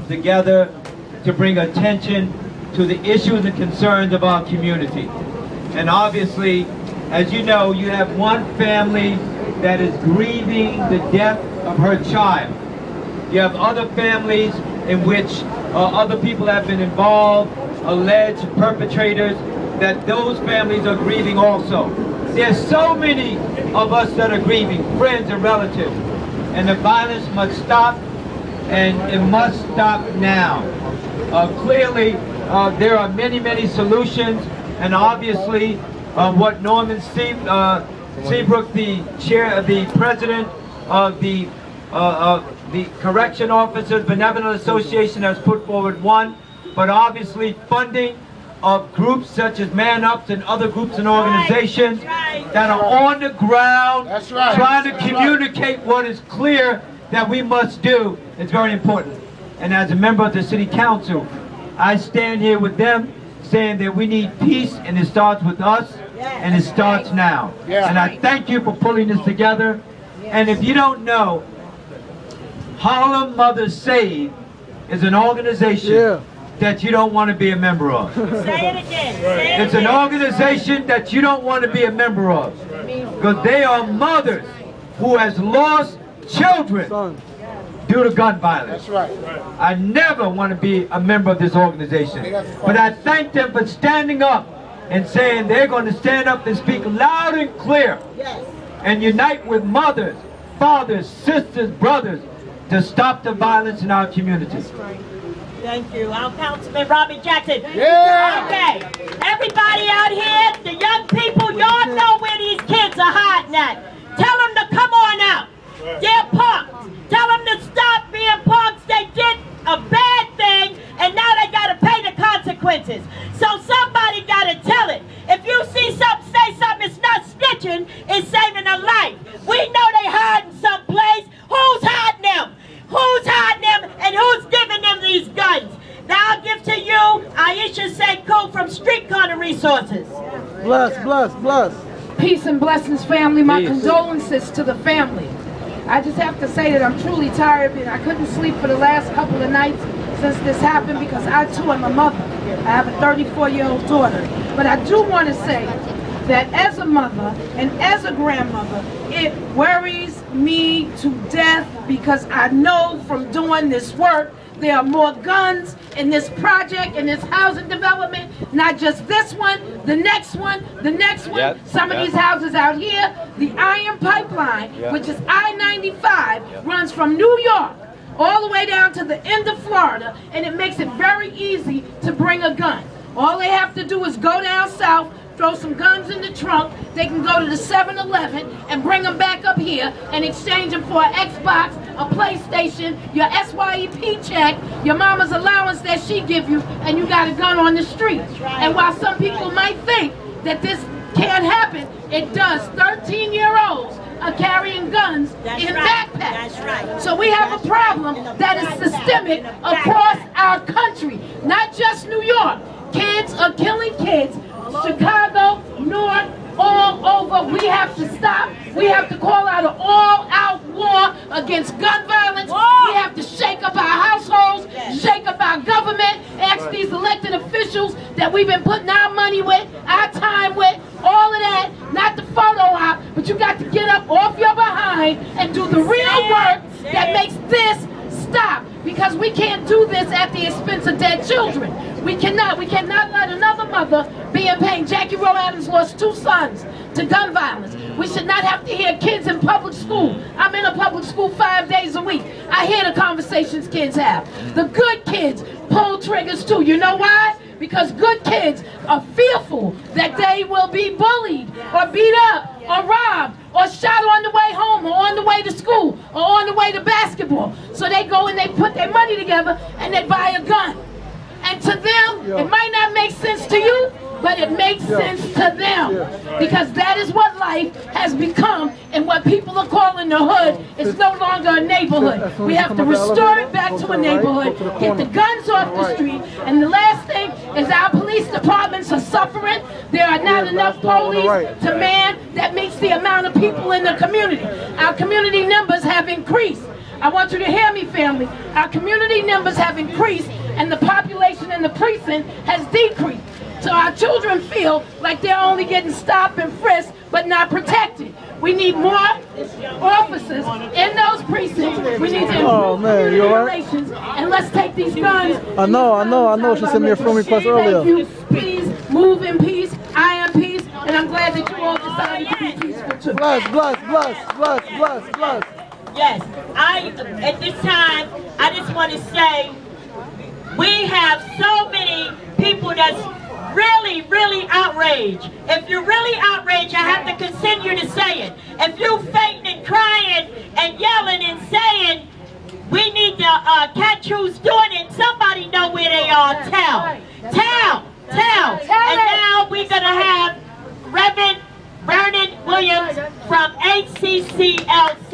together to bring attention to the issues and concerns of our community. And obviously, as you know, you have one family that is grieving the death of her child. You have other families in which other people have been involved, alleged perpetrators, that those families are grieving also. There's so many of us that are grieving, friends and relatives, and the violence must stop, and it must stop now. Clearly, there are many solutions, and obviously, what Norman Seabrook, the president of the Correction Officers Benevolent Association, has put forward one, but obviously funding of groups such as Man Ups and other groups and organizations that are on the ground trying to communicate what is clear that we must do is very important. And as a member of the City Council, I stand here with them saying that we need peace, and it starts with us, and it starts now. And I thank you for pulling this together. And if you don't know, Harlem Mothers Save is an organization that you don't want to be a member of. Say it again. It's an organization that you don't want to be a member of, because they are mothers who has lost children due to gun violence. That's right. I never want to be a member of this organization, but I thank them for standing up and saying they're going to stand up and speak loud and clear and unite with mothers, fathers, sisters, brothers to stop the violence in our community. Thank you. Our Councilman Robbie Jackson. Yeah. Okay. Everybody out here, the young people, y'all know where these kids are hiding at. Tell them to come on out. They're punks. Tell them to stop being punks. They did a bad thing, and now they got to pay the consequences. So somebody got to tell it. If you see something, say something. It's not snitching. It's saving a life. We know they hiding someplace. Who's hiding them? Who's hiding them, and who's giving them these guns? Now I'll give to you Iesha Seikou from Street Corner Resources. Bless. Peace and blessings, family. My condolences to the family. I just have to say that I'm truly tired. I couldn't sleep for the last couple of nights since this happened, because I too am a mother. I have a 34-year-old daughter. But I do want to say that as a mother and as a grandmother, it worries me to death, because I know from doing this work there are more guns in this project, in this housing development, not just this one, the next one, the next one. Some of these houses out here, the Iron Pipeline, which is I-95, runs from New York all the way down to the end of Florida, and it makes it very easy to bring a gun. All they have to do is go down south, throw some guns in the trunk, they can go to the 7-Eleven and bring them back up here and exchange them for an Xbox, a PlayStation, your SYEP check, your mama's allowance that she give you, and you got a gun on the street. And while some people might think that this can't happen, it does. 13-year-olds are carrying guns in backpacks. So we have a problem that is systemic across our country, not just New York. Kids are killing kids. Chicago, North, all over. We have to stop. We have to call out an all-out war against gun violence. We have to shake up our households, shake up our government, ask these elected officials that we've been putting our money with, our time with, all of that, not the photo op, but you got to get up off your behind and do the real work that makes this stop. Because we can't do this at the expense of dead children. We cannot let another mother be in pain. Jackie Rowe Adams lost 2 sons to gun violence. We should not have to hear kids in public school. I'm in a public school 5 days a week. I hear the conversations kids have. The good kids pull triggers too. You know why? Because good kids are fearful that they will be bullied or beat up or robbed or shot on the way home or on the way to school or on the way to basketball. So they go and they put their money together and they buy a gun. And to them, it might not make sense to you, but it makes sense to them. Because that is what life has become, and what people are calling the hood is no longer a neighborhood. We have to restore it back to a neighborhood, get the guns off the street, and the last thing is our police departments are suffering. There are not enough police to man that meets the amount of people in the community. Our community numbers have increased, I want you to hear me, family. Our community numbers have increased and the population in the precinct has decreased. So our children feel like they're only getting stopped and frisked but not protected. We need more officers in those precincts. We need to improve community relations, and let's take these guns. I know. She sent me a friend request earlier. Thank you. Please move in peace. I am peace, and I'm glad that you all decided to be peaceful too. Bless. Yes, at this time, I just want to say, we have so many people that's really, really outraged. If you're really outraged, I have to continue to say it. If you're fainting and crying and yelling and saying, we need to catch who's doing it, somebody know where they are, tell. And now we're going to have Reverend Vernon Williams from HCCLC.